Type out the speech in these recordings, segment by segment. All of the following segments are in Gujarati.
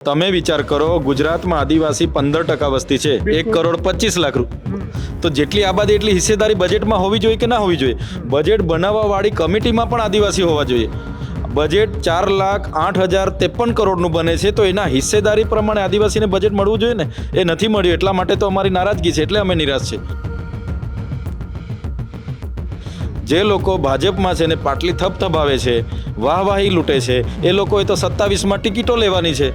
તમે વિચાર કરો, ગુજરાતમાં આદિવાસી 15% વસ્તી છે, 1,25,00,000 તો જેટલી આબાદી એટલી હિસ્સેદારી બજેટમાં હોવી જોઈએ કે ના હોવી જોઈએ? બજેટ બનાવવાવાળી કમિટીમાં પણ આદિવાસી હોવા જોઈએ. બજેટ 4,08,053 કરોડનું બને છે, તો એના હિસ્સેદારી પ્રમાણે આદિવાસીને બજેટ મળવું જોઈએ ને. એ નથી મળ્યું, એટલા માટે તો અમારી નારાજગી છે, એટલે અમે નિરાશ છે. જે લોકો ભાજપમાં છે ને પાટલી થપથપાવે છે, વાહવાહી લૂંટે છે, એ લોકોએ તો 27માં ટિકિટો લેવાની છે.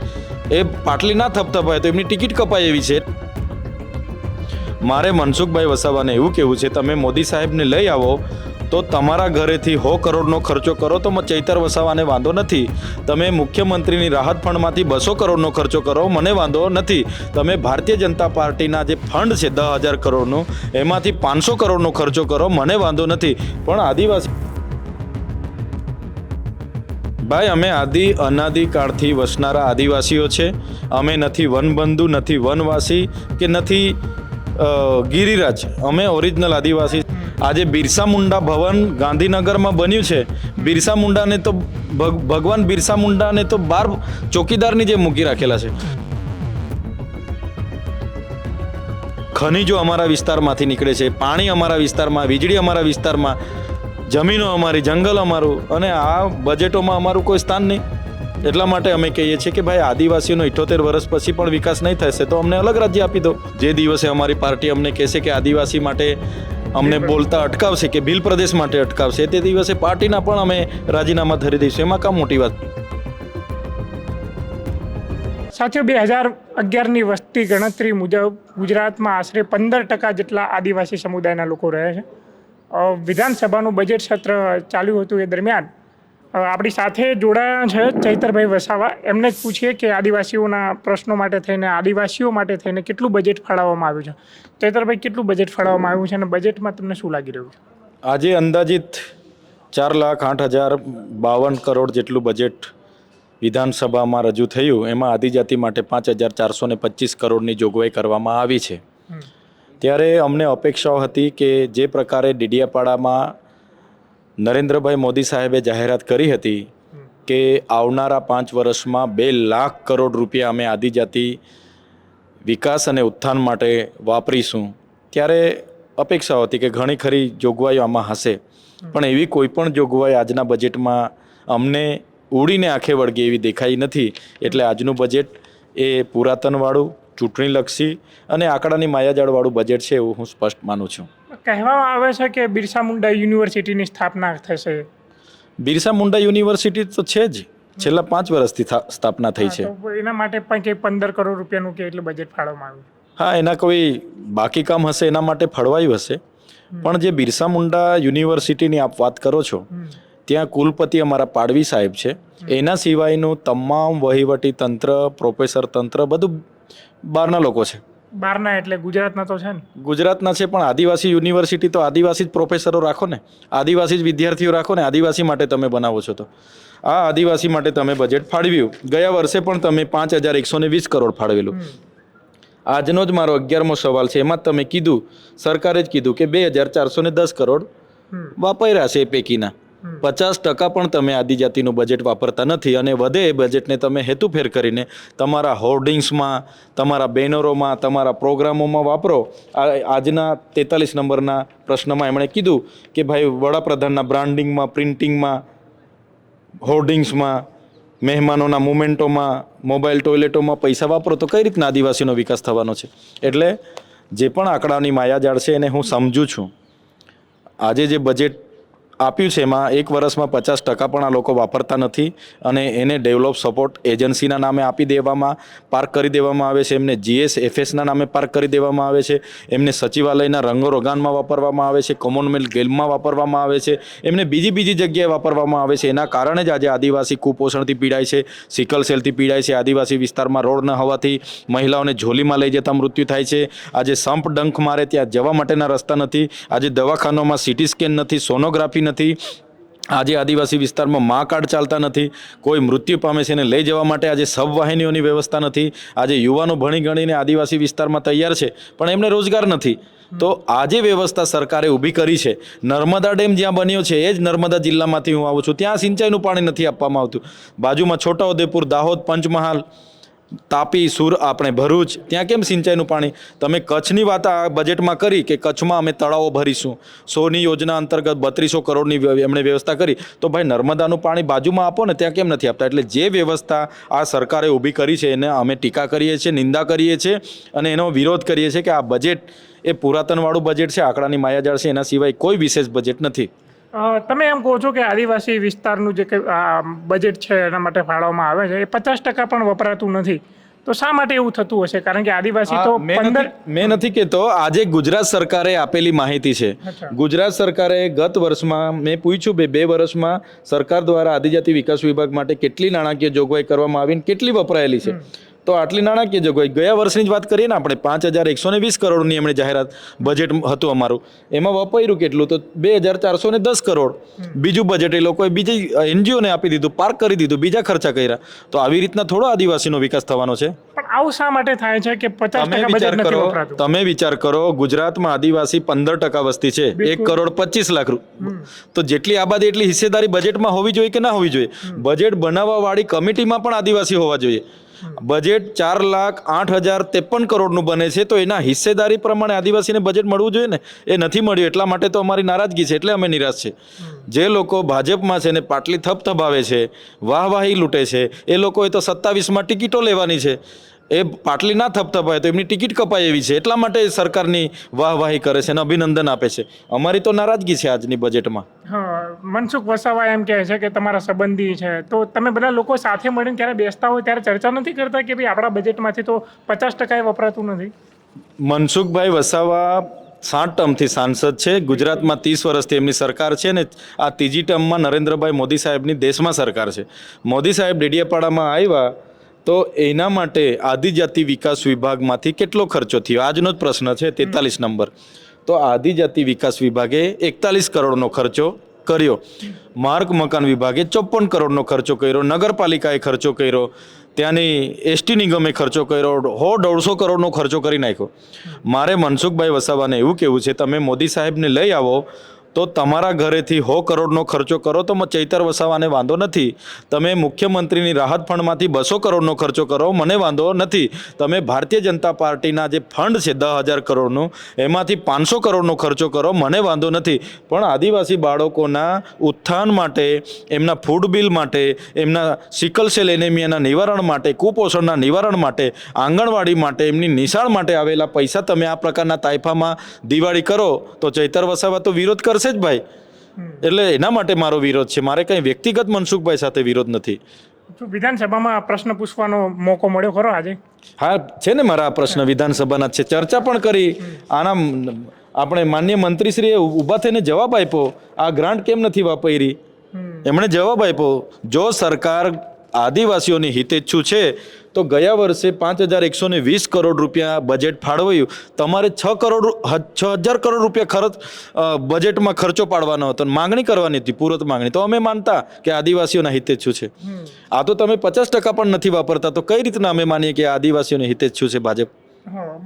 એ પાટલી ના થપથપાય તો એમની ટિકિટ કપાય એવી છે. મારે મનસુખભાઈ વસાવાને એવું કહેવું છે, તમે મોદી સાહેબને લઈ આવો તો તમારા ઘરેથી 100 કરોડનો ખર્ચો કરો તો ચૈતર વસાવાને વાંધો નથી. તમે મુખ્યમંત્રીની રાહત ફંડમાંથી 200 કરોડનો ખર્ચો કરો, મને વાંધો નથી. તમે ભારતીય જનતા પાર્ટીના જે ફંડ છે 10,000 કરોડનું, એમાંથી 500 કરોડનો ખર્ચો કરો, મને વાંધો નથી. પણ આદિવાસી ભાઈ, અમે અનાદિકાળથી વસનારા આદિવાસીઓ છે. અમે નથી વનબંધુ, નથી વનવાસી કે નથી ગિરિરાજ. અમે ઓરિજિનલ આદિવાસી. આજે બિરસા મુંડા ભવન ગાંધીનગરમાં બન્યું છે. બિરસા મુંડાને તો ભગવાન બિરસા મુંડાને તો 12 ચોકીદારની જે મૂકી રાખેલા છે. ખનીજો અમારા વિસ્તારમાંથી નીકળે છે, પાણી અમારા વિસ્તારમાં, વીજળી અમારા વિસ્તારમાં, જમીનો અમારી, જંગલ અમારું, અને આ બજેટોમાં અમારું કોઈ સ્થાન નહીં. એટલા માટે અમે કહીએ છીએ કે ભાઈ, આદિવાસીઓનો 78 વર્ષ પછી પણ વિકાસ નહીં થશે તો અમને અલગ રાજ્ય આપી દો. જે દિવસે અમારી પાર્ટી અમને કહેશે કે આદિવાસી માટે અમને બોલતા અટકાવશે કે ભીલ પ્રદેશ માટે અટકાવશે, તે દિવસે પાર્ટીના પણ અમે રાજીનામા ધરી દઈશું. એમાં કામ મોટી વાત. સાથીઓ, 2011ની વસ્તી ગણતરી મુજબ ગુજરાતમાં આશરે 15% જેટલા આદિવાસી સમુદાયના લોકો રહે છે. વિધાનસભાનું બજેટ સત્ર ચાલ્યું હતું, એ દરમિયાન આપણી સાથે જોડાયા છે ચૈતરભાઈ વસાવા. એમને જ પૂછીએ કે આદિવાસીઓના પ્રશ્નો માટે થઈને, આદિવાસીઓ માટે થઈને કેટલું બજેટ ફાળવવામાં આવ્યું છે. ચૈતરભાઈ, કેટલું બજેટ ફાળવવામાં આવ્યું છે અને બજેટમાં તમને શું લાગી રહ્યું છે? આજે અંદાજિત 4,08,052 કરોડ જેટલું બજેટ વિધાનસભામાં રજૂ થયું. એમાં આદિજાતિ માટે 5,425 કરોડની જોગવાઈ કરવામાં આવી છે. ત્યારે અમને અપેક્ષાઓ હતી કે જે પ્રકારે ડીડીયાપાડામાં નરેન્દ્રભાઈ મોદી સાહેબે જાહેરાત કરી હતી કે આવનારા 5 વર્ષમાં 2 લાખ કરોડ રૂપિયા અમે આદિજાતિ વિકાસ અને ઉત્થાન માટે વાપરીશું, ત્યારે અપેક્ષાઓ હતી કે ઘણી ખરી જોગવાઈઓ આમાં હશે. પણ એવી કોઈ પણ જોગવાઈ આજના બજેટમાં અમને ઉડીને આંખે વળગે એવી દેખાઈ નથી. એટલે આજનું બજેટ એ પુરાતનવાળું, ચૂંટણીલક્ષી અને આંકડાની માયાજાળવાળું બજેટ છે, એવું હું સ્પષ્ટ માનું છું. કહેવામાં આવે છે કે બિરસા મુંડા યુનિવર્સિટીની સ્થાપના થશે. બિરસા મુંડા યુનિવર્સિટી તો છે જ, છેલ્લા 5 વર્ષથી સ્થાપના થઈ છે. એના માટે પણ કે 15 કરોડ રૂપિયાનું કે એટલું બજેટ ફાળવવામાં આવ્યું. હા, એના કોઈ બાકી કામ હશે, એના માટે ફળવાયું હશે. પણ જે બિરસા મુંડા યુનિવર્સિટીની આપ વાત કરો છો, ત્યાં કુલપતિ અમારા પાડવી સાહેબ છે. એના સિવાયનું તમામ વહીવટી તંત્ર, પ્રોફેસર તંત્ર બધું બહારના લોકો છે. બહારના એટલે ગુજરાતના તો છે ને? ગુજરાતના છે, પણ આદિવાસી યુનિવર્સિટી તો આદિવાસી જ પ્રોફેસરો રાખો ને, આદિવાસી જ વિદ્યાર્થીઓ રાખો ને. આદિવાસી માટે તમે બનાવો છો તો આ આદિવાસી માટે તમે બજેટ ફાળવ્યું. ગયા વર્ષે પણ તમે 5,120 કરોડ ફાળવેલું. આજનો જ મારો 11મો સવાલ છે, એમાં તમે કીધું, સરકારે જ કીધું કે 2,410 કરોડ વાપર્યા છે. એ પૈકીના 50% પણ તમે આદિજાતિનું બજેટ વાપરતા નથી, અને વધે એ બજેટને તમે હેતુફેર કરીને તમારા હોર્ડિંગ્સમાં, તમારા બેનરોમાં, તમારા પ્રોગ્રામોમાં વાપરો. આજના 43 નંબરના પ્રશ્નમાં એમણે કીધું કે ભાઈ, વડાપ્રધાનના બ્રાન્ડિંગમાં, પ્રિન્ટિંગમાં, હોર્ડિંગ્સમાં, મહેમાનોના મુમેન્ટોમાં, મોબાઈલ ટોયલેટોમાં પૈસા વાપરો તો કઈ રીતના આદિવાસીનો વિકાસ થવાનો છે? એટલે જે પણ આંકડાની માયાજાળ છે એને હું સમજું છું. આજે જે બજેટ આપ્યું છે એમાં 1 વર્ષમાં 50% પણ આ લોકો વાપરતા નથી, અને એને ડેવલપ સપોર્ટ એજન્સીના નામે આપી દેવામાં, પાર્ક કરી દેવામાં આવે છે. એમને GSFSના નામે પાર્ક કરી દેવામાં આવે છે. એમને સચિવાલયના રંગોરોગાનમાં વાપરવામાં આવે છે, કોમનવેલ્થ ગેમમાં વાપરવામાં આવે છે, એમને બીજી જગ્યાએ વાપરવામાં આવે છે. એના કારણે જ આજે આદિવાસી કુપોષણથી પીડાય છે, સિકલ સેલથી પીડાય છે. આદિવાસી વિસ્તારમાં રોડ ન હોવાથી મહિલાઓને ઝોલીમાં લઈ જતા મૃત્યુ થાય છે. આજે સંપ ડંખ મારે ત્યાં જવા માટેના રસ્તા નથી. આજે દવાખાનામાં CT સ્કેન નથી, સોનોગ્રાફી નથી. આજે આદિવાસી વિસ્તારમાં મા કાર્ડ ચાલતા નથી. કોઈ મૃત્યુ પામે છે એને લઈ જવા માટે આજે સબવાહિનીઓની વ્યવસ્થા નથી. આજે યુવાનો ભણી ગણીને આદિવાસી વિસ્તારમાં તૈયાર છે, પણ એમને રોજગાર નથી. તો આ જે વ્યવસ્થા સરકારે ઊભી કરી છે, નર્મદા ડેમ જ્યાં બન્યો છે એ જ નર્મદા જિલ્લામાંથી હું આવું છું, ત્યાં સિંચાઈનું પાણી નથી આપવામાં આવતું. બાજુમાં છોટાઉદેપુર, દાહોદ, પંચમહાલ, તાપી આપણે ભરૂચ ત્યાં કેમ સિંચાઈનું પાણી તમે કચ્છની વાત આ બજેટમાં કરી કે કચ્છમાં અમે તળાવો ભરીશું 100ની યોજના અંતર્ગત 3200 કરોડની એમણે વ્યવસ્થા કરી તો ભાઈ નર્મદાનું પાણી બાજુમાં આપો ને ત્યાં કેમ નથી આપતા એટલે જે વ્યવસ્થા આ સરકારે ઊભી કરી છે એને અમે ટીકા કરીએ છીએ નિંદા કરીએ છીએ અને એનો વિરોધ કરીએ છીએ કે આ બજેટ એ પુરાતનવાળું બજેટ છે આંકડાની માયાજાળ છે એના સિવાય કોઈ વિશેષ બજેટ નથી. તમે એમ કહો છો કે આદિવાસી વિસ્તારનું જે કંઈ બજેટ છે એના માટે ફાળવવામાં આવે છે એ 50% પણ વપરાતું નથી તો શા માટે એવું થતું હશે કારણ કે આદિવાસી તો મેં નથી કહેતો આજે ગુજરાત સરકારે આપેલી માહિતી છે. ગુજરાત સરકારે ગત વર્ષમાં મેં પૂછ્યું 2 વર્ષમાં સરકાર દ્વારા આદિજાતિ વિકાસ વિભાગ માટે કેટલી નાણાકીય જોગવાઈ કરવામાં આવી ને કેટલી વપરાયેલી છે તો આટલી નાણાકીય જોગવાઈ ગયા વર્ષની જ વાત કરીએ ને આપણે 5120 કરોડની એમણે જાહેરાત બજેટ હતું અમારું એમાં વપરાયું કેટલું તો 2410 કરોડ બીજું બજેટ એ લોકોએ બીજી એનજીઓને આપી દીધું પાર્ક કરી દીધું બીજા ખર્ચા કર્યા તો આવી રીતના થોડો આદિવાસીનો વિકાસ થવાનો છે. પણ આવું શા માટે થાય છે કે 50% બજેટ નથી વપરાતું? તમે વિચાર કરો ગુજરાતમાં આદિવાસી 15% વસ્તી છે 1,25,00,000 તો જેટલી આબાદી એટલી હિસ્સેદારી બજેટમાં હોવી જોઈએ કે ના હોવી જોઈએ? બજેટ બનાવવા વાળી કમિટીમાં પણ આદિવાસી હોવા જોઈએ. બજેટ 4,08,053 કરોડનું બને છે તો એના હિસ્સેદારી પ્રમાણે આદિવાસીને બજેટ મળવું જોઈએ ને એ નથી મળ્યું એટલા માટે તો અમારી નારાજગી છે એટલે અમે નિરાશ છે. જે લોકો ભાજપમાં છે ને પાટલી થપથપાવે છે વાહવાહી લૂંટે છે એ લોકોએ તો 27માં ટિકિટો લેવાની છે એ પાટલી ના થપથપાય તો એમની ટિકિટ કપાય એવી છે એટલા માટે સરકારની વાહવાહી કરે છે અને અભિનંદન આપે છે. અમારી તો નારાજગી છે આજની બજેટમાં. મનસુખ વસાવા એમ કહે છે કે તમારા સંબંધી છે તો તમે બધા લોકો સાથે મળીને ત્યારે બેસતા હોય ત્યારે ચર્ચા નથી કરતા કે ભાઈ આપણા બજેટમાંથી તો 50% વપરાતું નથી? મનસુખભાઈ વસાવા 7 ટર્મથી સાંસદ છે ગુજરાતમાં 30 વર્ષથી એમની સરકાર છે ને આ ત્રીજી ટર્મમાં નરેન્દ્રભાઈ મોદી સાહેબની દેશમાં સરકાર છે. મોદી સાહેબ ડેડિયાપાડામાં આવ્યા તો એના માટે આદિજાતિ વિકાસ વિભાગમાંથી કેટલો ખર્ચો થયો આજનો જ પ્રશ્ન છે 43 નંબર તો આદિજાતિ વિકાસ વિભાગે 41 કરોડનો ખર્ચો કર્યો માર્ગ મકાન વિભાગે 54 કરોડનો ખર્ચો કર્યો નગરપાલિકાએ ખર્ચો કર્યો ત્યાંની એસટી નિગમે ખર્ચો કર્યો 150 કરોડનો ખર્ચો કરી નાખ્યો. મારે મનસુખભાઈ વસાવાને એવું કહેવું છે તમે મોદી સાહેબને લઈ આવો તો તમારા ઘરેથી 100 કરોડનો ખર્ચો કરો તો ચૈતર વસાવાને વાંધો નથી. તમે મુખ્યમંત્રીની રાહત ફંડમાંથી 200 કરોડનો ખર્ચો કરો મને વાંધો નથી. તમે ભારતીય જનતા પાર્ટીના જે ફંડ છે 10,000 કરોડનું એમાંથી 500 કરોડનો ખર્ચો કરો મને વાંધો નથી. પણ આદિવાસી બાળકોના ઉત્થાન માટે એમના ફૂડ બિલ માટે એમના સિકલ સેલ એનેમિયાના નિવારણ માટે કુપોષણના નિવારણ માટે આંગણવાડી માટે એમની નિશાળ માટે આવેલા પૈસા તમે આ પ્રકારના તાઇફામાં દિવાળી કરો તો ચૈતર વસાવા તો વિરોધ કરશે જ ભાઈ. એટલે એના માટે મારો વિરોધ છે મારે કંઈ વ્યક્તિગત મનસુખભાઈ સાથે વિરોધ નથી. વિધાનસભામાં પ્રશ્ન પૂછવાનો મોકો મળ્યો ખરો આજે? હા છે ને મારા આ પ્રશ્ન વિધાનસભાના છે ચર્ચા પણ કરી આના આપણે માનનીય મંત્રીશ્રીએ ઊભા થઈને જવાબ આપ્યો આ ગ્રાન્ટ કેમ નથી વાપરી એમણે જવાબ આપ્યો જો સરકાર આદિવાસીઓની હિતેચ્છુ છે તો ગયા વર્ષે 5,120 કરોડ રૂપિયા બજેટ ફાળવ્યું તમારે 6,000 કરોડ રૂપિયા ખર્ચ બજેટમાં ખર્ચો પાડવાનો હતો માંગણી કરવાની હતી પૂરત માંગણી તો અમે માનતા કે આદિવાસીઓના હિતેચ્છુ છે. આ તો તમે 50% પણ નથી વાપરતા તો કઈ રીતના અમે માનીએ કે આદિવાસીઓને હિતેચ્છુ છે ભાજપ?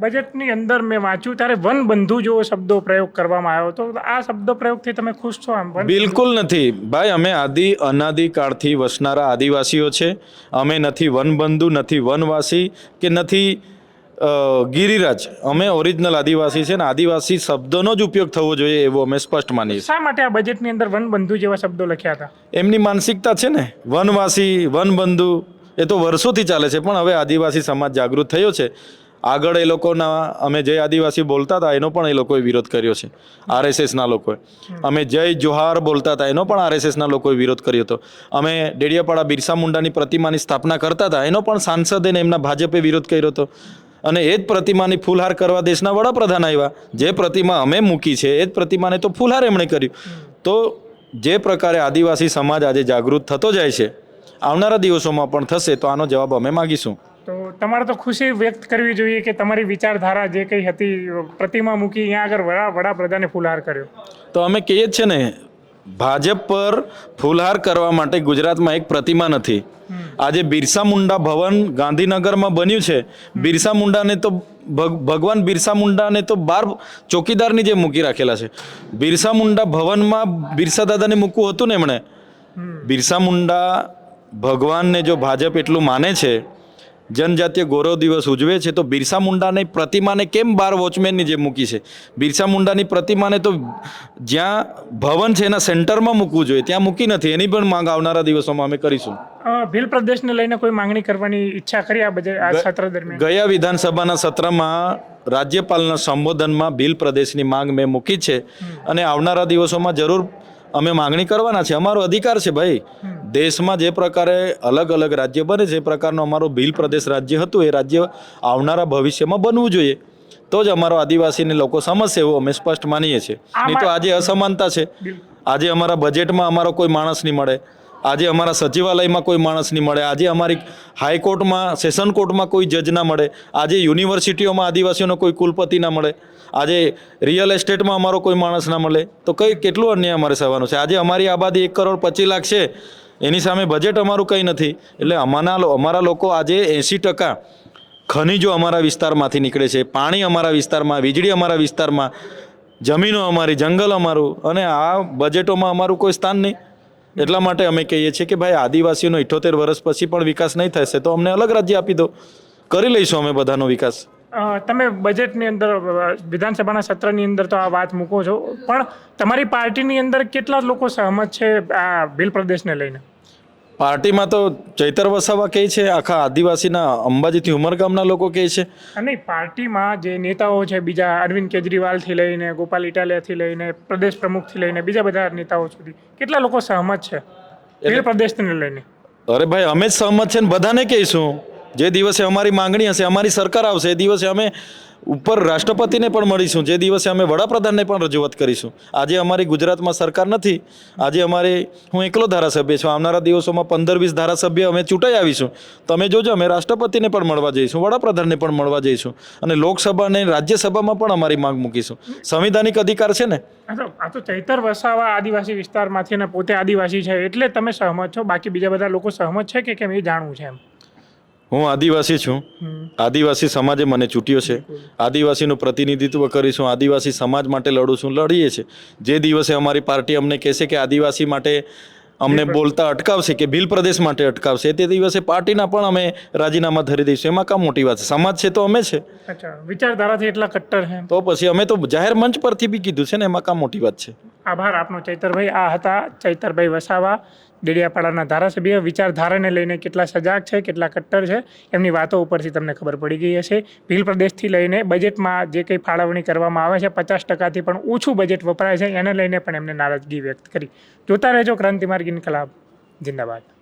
બજેટની અંદર મેં વાંચ્યું ત્યારે વનબંધુ જેવો શબ્દો પ્રયોગ કરવામાં આવ્યો તો આ શબ્દ પ્રયોગથી તમે ખુશ છો? આમ બિલકુલ નથી ભાઈ અમે અનાદિકાળથી વસનારા આદિવાસીઓ છે અમે નથી વનબંધુ નથી વનવાસી કે નથી ગિરિરાજ અમે ઓરિજિનલ આદિવાસી છે ને આદિવાસી શબ્દનો જ ઉપયોગ થવો જોઈએ એવો અમે સ્પષ્ટ માનીએ. શા માટે આ બજેટની અંદર વનબંધુ જેવા શબ્દો લખ્યા હતા? એમની માનસિકતા છે ને વનવાસી વનબંધુ એ તો વર્ષોથી ચાલે છે પણ હવે આદિવાસી સમાજ જાગૃત થયો છે. આગળ એ લોકોના અમે જય આદિવાસી બોલતા હતા એનો પણ એ લોકોએ વિરોધ કર્યો છે RSSના લોકોએ. અમે જય જોહાર બોલતા હતા એનો પણ RSSના લોકોએ વિરોધ કર્યો હતો. અમે ડેડિયાપાડા બિરસા મુંડાની પ્રતિમાની સ્થાપના કરતા હતા એનો પણ સાંસદે ને એમના ભાજપે વિરોધ કર્યો હતો અને એ જ પ્રતિમાની ફૂલહાર કરવા દેશના વડાપ્રધાન આવ્યા. જે પ્રતિમા અમે મૂકી છે એ જ પ્રતિમાને તો ફૂલહાર એમણે કર્યું. તો જે પ્રકારે આદિવાસી સમાજ આજે જાગૃત થતો જાય છે આવનારા દિવસોમાં પણ થશે તો આનો જવાબ અમે માગીશું. તો તમારે તો ખુશી વ્યક્ત કરવી જોઈએ કે તમારી વિચારધારા જે કંઈ હતી પ્રતિમા મૂકી અહીંયા આગળ વડાપ્રધાને ફૂલહાર કર્યો. તો અમે કહીએ જ છે ને ભાજપ પર ફૂલહાર કરવા માટે ગુજરાતમાં એક પ્રતિમા નથી. આજે બિરસા મુંડા ભવન ગાંધીનગરમાં બન્યું છે. બિરસા મુંડાને તો ભગવાન બિરસા મુંડાને તો 12 ચોકીદારની જે મૂકી રાખેલા છે. બિરસા મુંડા ભવનમાં બિરસા દાદાને મૂકવું હતું ને એમણે. બિરસા મુંડા ભગવાનને જો ભાજપ એટલું માને છે જનજાતીય ગૌરવ દિવસ ઉજવે છે તો બિરસા મુંડાની પ્રતિમાને કેમ બાર વોચમેનની જે મૂકી છે? બિરસા મુંડાની પ્રતિમાને તો જ્યાં ભવન છે એના સેન્ટરમાં મૂકવું જોઈએ, ત્યાં મૂકી નથી. એની પણ માંગ આવનારા દિવસોમાં અમે કરીશું. ભીલ પ્રદેશને લઈને કોઈ માંગણી કરવાની ઈચ્છા કરી આ સત્ર દરમિયાન? ગયા વિધાનસભાના સત્રમાં રાજ્યપાલના સંબોધનમાં ભીલ પ્રદેશની માંગ મેં મૂકી છે અને આવનારા દિવસોમાં જરૂર અમે માંગણી કરવાના છે. અમારો અધિકાર છે ભાઈ. દેશમાં જે પ્રકારે અલગ અલગ રાજ્ય બને છે એ પ્રકારનો અમારો ભીલ પ્રદેશ રાજ્ય હતું એ રાજ્ય આવનારા ભવિષ્યમાં બનવું જોઈએ. તો જ અમારો આદિવાસીને લોકો સમજશે એવું અમે સ્પષ્ટ માનીએ છીએ. નહીં તો આજે અસમાનતા છે. આજે અમારા બજેટમાં અમારો કોઈ માણસ નહીં મળે, આજે અમારા સચિવાલયમાં કોઈ માણસ નહીં મળે, આજે અમારી હાઈકોર્ટમાં સેશન કોર્ટમાં કોઈ જજ ના મળે, આજે યુનિવર્સિટીઓમાં આદિવાસીઓનો કોઈ કુલપતિ ના મળે, આજે રિયલ એસ્ટેટમાં અમારો કોઈ માણસ ના મળે, તો કેટલું અન્યાય અમારે સહેવાનું છે? આજે અમારી આબાદી 1,25,00,000 છે, એની સામે બજેટ અમારું કંઈ નથી. એટલે અમારા લોકો આજે 80% ખનીજો અમારા વિસ્તારમાંથી નીકળે છે, પાણી અમારા વિસ્તારમાં, વીજળી અમારા વિસ્તારમાં, જમીનો અમારી, જંગલ અમારું, અને આ બજેટોમાં અમારું કોઈ સ્થાન નહીં. એટલા માટે અમે કહીએ છીએ કે ભાઈ આદિવાસીઓનો 78 વર્ષ પછી પણ વિકાસ નહીં થશે તો અમને અલગ રાજ્ય આપી દો, કરી લઈશું અમે બધાનો વિકાસ. તમે બજેટની અંદર વિધાનસભાના સત્રની અંદર તો આ વાત મૂકો છો, પણ તમારી પાર્ટીની અંદર કેટલા લોકો સહમત છે આ ભીલ પ્રદેશને લઈને? પાર્ટીમાં તો ચૈતર વસાવા કહે છે, આખા આદિવાસીના અંબાજીથી ઉમરગામના લોકો કહે છે. અને પાર્ટીમાં જે નેતાઓ છે બીજા, અરવિંદ કેજરીવાલથી લઈને ગોપાલ ઇટાલિયાથી લઈને પ્રદેશ પ્રમુખથી લઈને બીજા બધા નેતાઓ સુધી કેટલા લોકો સહમત છે ભીલ પ્રદેશને લઈને? અરે ભાઈ અમે જ સહમત છે ને બધાને કહીશું. જે દિવસે અમારી માંગણી હશે, અમારી સરકાર આવશે, એ દિવસે અમે ઉપર રાષ્ટ્રપતિને પણ મળીશું, જે દિવસે અમે વડાપ્રધાનને પણ રજૂઆત કરીશું. આજે અમારી ગુજરાતમાં સરકાર નથી, આજે હું એકલો ધારાસભ્ય છું. આવનારા દિવસોમાં 15-20 ધારાસભ્ય અમે ચૂંટાઈ આવીશું. તમે જોજો, અમે રાષ્ટ્રપતિને પણ મળવા જઈશું, વડાપ્રધાનને પણ મળવા જઈશું, અને લોકસભા અને રાજ્યસભામાં પણ અમારી માંગ મૂકીશું. સંવિધાનિક અધિકાર છે ને. આ તો ચૈતર વસાવા આદિવાસી વિસ્તારમાંથી અને પોતે આદિવાસી છે એટલે તમે સહમત છો, બાકી બીજા બધા લોકો સહમત છે કે કેમ એ જાણવું છે એમ? હું આદિવાસી છું, આદિવાસી સમાજે મને ચૂંટ્યો છે, આદિવાસીનું પ્રતિનિધિત્વ કરીશું, આદિવાસી સમાજ માટે લડું છું, લડીએ છીએ. જે દિવસે અમારી પાર્ટી અમને કહેશે કે આદિવાસી માટે અમને બોલતા અટકાવશે કે ભીલ પ્રદેશ માટે અટકાવશે, તે દિવસે પાર્ટીના પણ અમે રાજીનામા ધરી દઈશું. એમાં કામ મોટી વાત છે? સમાજ છે તો અમે છે. અચ્છા, વિચારધારાથી એટલા કટ્ટર છે તો પછી અમે તો જાહેર મંચ પરથી બી કીધું છે ને, એમાં કામ મોટી વાત છે? આભાર આપનો ચૈતરભાઈ. આ હતા ચૈતરભાઈ વસાવા, ડેડિયાપાડાના ધારાસભ્ય. વિચારધારાને લઈને કેટલા સજાગ છે, કેટલા કટ્ટર છે, એમની વાતો ઉપરથી તમને ખબર પડી ગઈ હશે. ભીલ પ્રદેશથી લઈને બજેટમાં જે કંઈ ફાળવણી કરવામાં આવે છે 50%થી પણ ઓછું બજેટ વપરાય છે, એને લઈને પણ એમને નારાજગી વ્યક્ત કરી. જોતા રહેજો ક્રાંતિમાર્ગ ઇન્કલાબ. જિંદાબાદ.